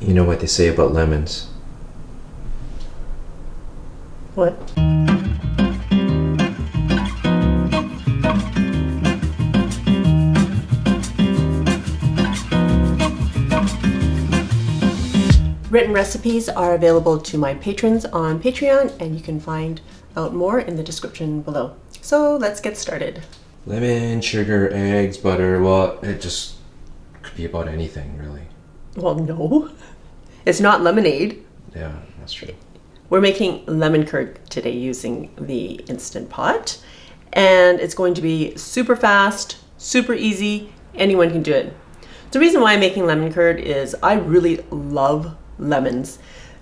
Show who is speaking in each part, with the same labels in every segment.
Speaker 1: You know what they say about lemons?
Speaker 2: What? Written recipes are available to my patrons on Patreon, and you can find out more in the description below. So let's get started.
Speaker 1: Lemon, sugar, eggs, butter. Well, it just could be about anything, really.
Speaker 2: Well, no, it's not lemonade.
Speaker 1: Yeah, that's true.
Speaker 2: We're making lemon curd today using the Instant Pot, and it's going to be super fast, super easy. Anyone can do it. The reason why I'm making lemon curd is I really love lemons,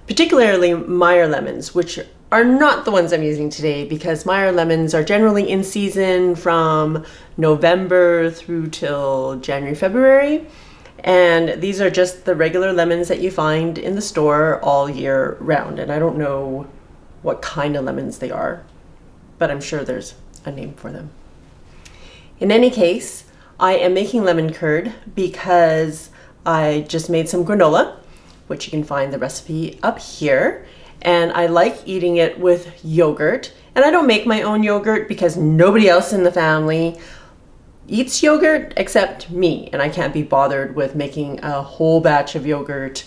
Speaker 2: particularly Meyer lemons, which are not the ones I'm using today because Meyer lemons are generally in season from November through till January, February. And these are just the regular lemons that you find in the store all year round. And I don't know what kind of lemons they are, but I'm sure there's a name for them. In any case, I am making lemon curd because I just made some granola, which you can find the recipe up here. And I like eating it with yogurt. And I don't make my own yogurt because nobody else in the family eats yogurt except me, and I can't be bothered with making a whole batch of yogurt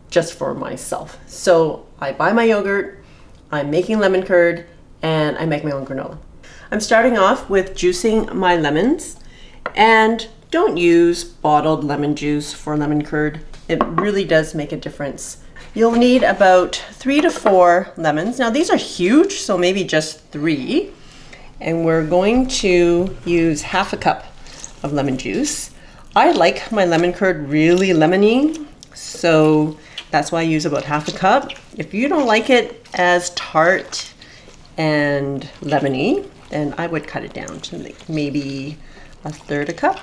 Speaker 2: just for myself. So I buy my yogurt, I'm making lemon curd, and I make my own granola. I'm starting off with juicing my lemons, and don't use bottled lemon juice for lemon curd. It really does make a difference. You'll need about 3 to 4 lemons. Now these are huge, so maybe just 3. And we're going to use half a cup of lemon juice. I like my lemon curd really lemony, so that's why I use about half a cup. If you don't like it as tart and lemony, then I would cut it down to like maybe 1/3 a cup.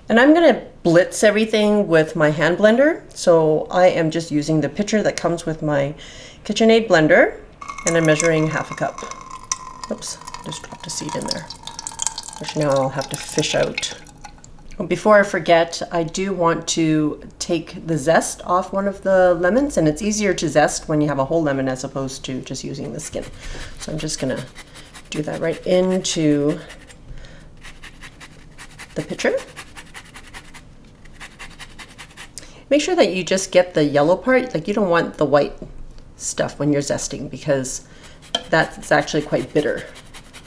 Speaker 2: And I'm gonna blitz everything with my hand blender. So I am just using the pitcher that comes with my KitchenAid blender, and I'm measuring half a cup. Oops, just dropped a seed in there, which now I'll have to fish out. Before I forget, I do want to take the zest off one of the lemons, and it's easier to zest when you have a whole lemon as opposed to just using the skin. So I'm just gonna do that right into the pitcher. Make sure that you just get the yellow part, like you don't want the white stuff when you're zesting because that's actually quite bitter.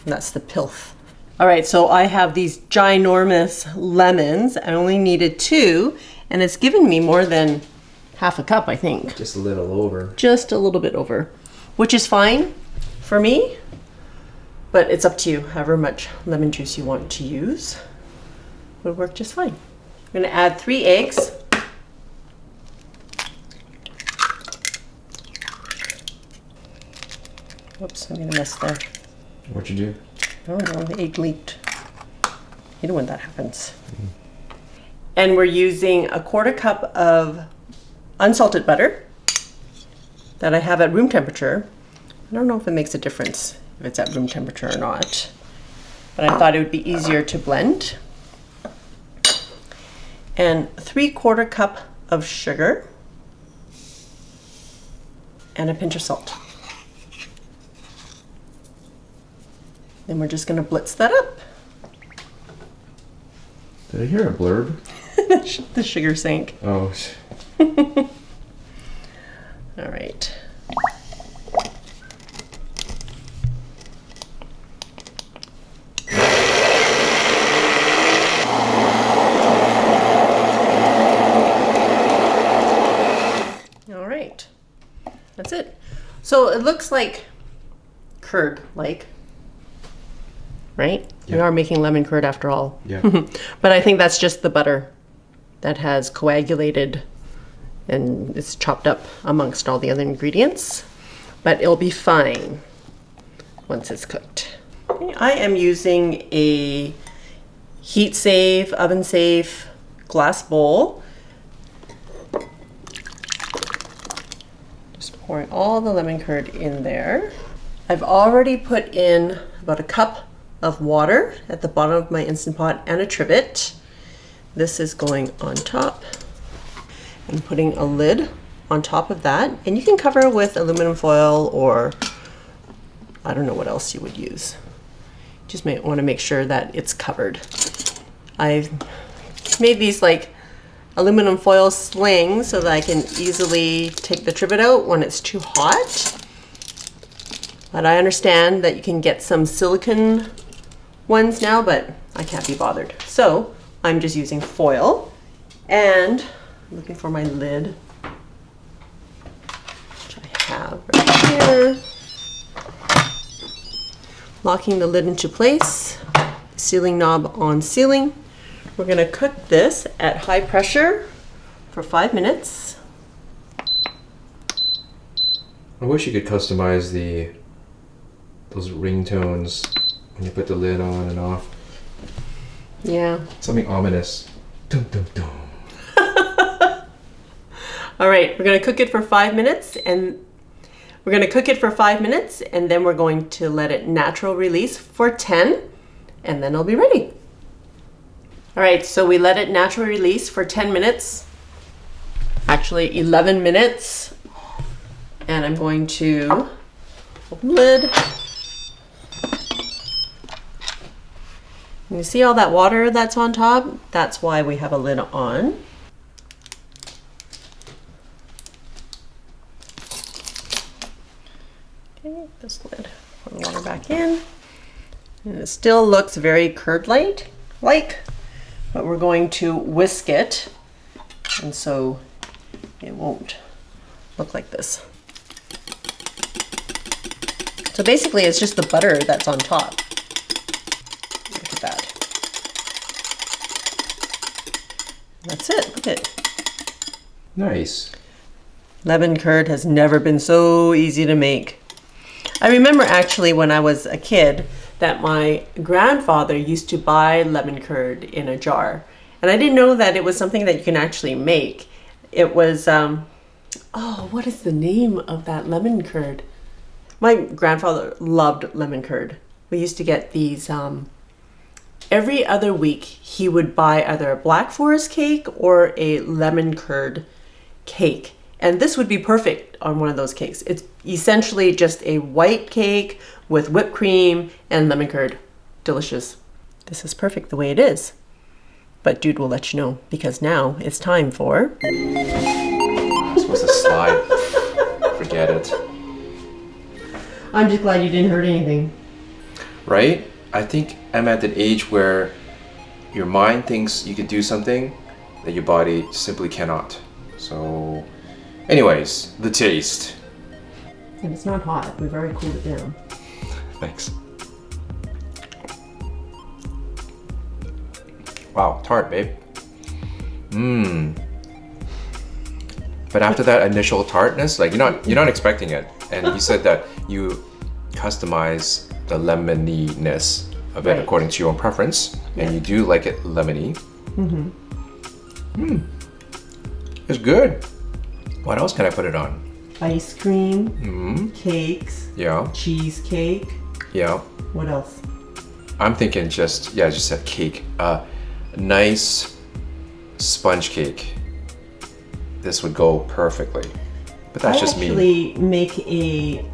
Speaker 2: And that's the pith. All right, so I have these ginormous lemons. I only needed 2, and it's given me more than half a cup, I think.
Speaker 1: Just a little over.
Speaker 2: Just a little bit over, which is fine for me, but it's up to you. However much lemon juice you want to use would work just fine. I'm gonna add 3 eggs. Whoops, I made a mess there.
Speaker 1: What'd you do?
Speaker 2: I don't know, the egg leaked. You know when that happens. And we're using 1/4 cup of unsalted butter that I have at room temperature. I don't know if it makes a difference if it's at room temperature or not, but I thought it would be easier to blend. And 3/4 cup of sugar and a pinch of salt. Then we're just gonna blitz that up.
Speaker 1: Did I hear a blurb?
Speaker 2: The sugar sank.
Speaker 1: Oh.
Speaker 2: All right. All right. That's it. So it looks like curd, like. Right?
Speaker 1: Yeah.
Speaker 2: We are making lemon curd after all.
Speaker 1: Yeah.
Speaker 2: But I think that's just the butter that has coagulated and it's chopped up amongst all the other ingredients. But it'll be fine once it's cooked. I am using a heat safe, oven safe glass bowl. Just pouring all the lemon curd in there. I've already put in about a cup of water at the bottom of my Instant Pot and a trivet. This is going on top. I'm putting a lid on top of that, and you can cover with aluminum foil, or I don't know what else you would use. Just may want to make sure that it's covered. I've made these like aluminum foil slings so that I can easily take the trivet out when it's too hot. But I understand that you can get some silicone ones now, but I can't be bothered. So I'm just using foil, and I'm looking for my lid, which I have right here. Locking the lid into place, sealing knob on sealing. We're going to cook this at high pressure for 5 minutes.
Speaker 1: I wish you could customize those ringtones when you put the lid on and off.
Speaker 2: Yeah.
Speaker 1: Something ominous. Dum dum dum.
Speaker 2: All right, we're going to cook it for 5 minutes, and then we're going to let it natural release for 10, and then it'll be ready. All right, so we let it naturally release for 10 minutes, actually 11 minutes, and I'm going to open the lid. You see all that water that's on top? That's why we have a lid on. Okay, this lid, pour the water back in. And it still looks very curd-like, but we're going to whisk it, and so it won't look like this. So basically it's just the butter that's on top. Look at that. That's it, look at it.
Speaker 1: Nice.
Speaker 2: Lemon curd has never been so easy to make. I remember actually when I was a kid that my grandfather used to buy lemon curd in a jar. And I didn't know that it was something that you can actually make. It was, what is the name of that lemon curd? My grandfather loved lemon curd. We used to get these, every other week he would buy either a Black Forest cake or a lemon curd cake. And this would be perfect on one of those cakes. It's essentially just a white cake with whipped cream and lemon curd. Delicious. This is perfect the way it is. But dude will let you know, because now it's time for...
Speaker 1: I'm supposed to slide. Forget it.
Speaker 2: I'm just glad you didn't hurt anything.
Speaker 1: Right? I think I'm at that age where your mind thinks you could do something that your body simply cannot. So, anyways, the taste.
Speaker 2: And it's not hot. We've already cooled it down.
Speaker 1: Thanks. Wow, tart, babe. Mmm. But after that initial tartness, like you're not expecting it. And you said that you customize the lemoniness of it
Speaker 2: Right.
Speaker 1: according to your own preference, and you do like it lemony. It's good. What else can I put it on?
Speaker 2: Ice cream, cakes,
Speaker 1: Yeah,
Speaker 2: cheesecake.
Speaker 1: yeah.
Speaker 2: What else?
Speaker 1: I'm thinking just a cake. Nice sponge cake. This would go perfectly. But that's just me.
Speaker 2: I actually make a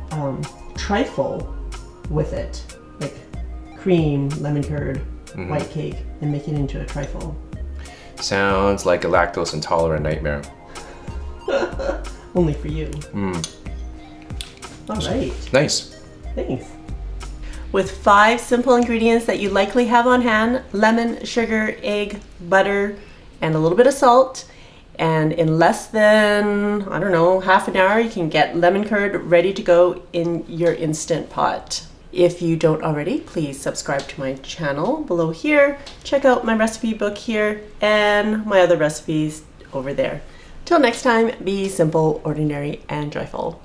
Speaker 2: trifle with it, like cream, lemon curd, white cake, and make it into a trifle.
Speaker 1: Sounds like a lactose intolerant nightmare.
Speaker 2: Only for you. All right.
Speaker 1: Nice.
Speaker 2: Thanks. With 5 simple ingredients that you likely have on hand: lemon, sugar, egg, butter, and a little bit of salt. And in less than, I don't know, half an hour, you can get lemon curd ready to go in your Instant Pot. If you don't already, please subscribe to my channel below here. Check out my recipe book here and my other recipes over there. Till next time, be simple, ordinary, and joyful.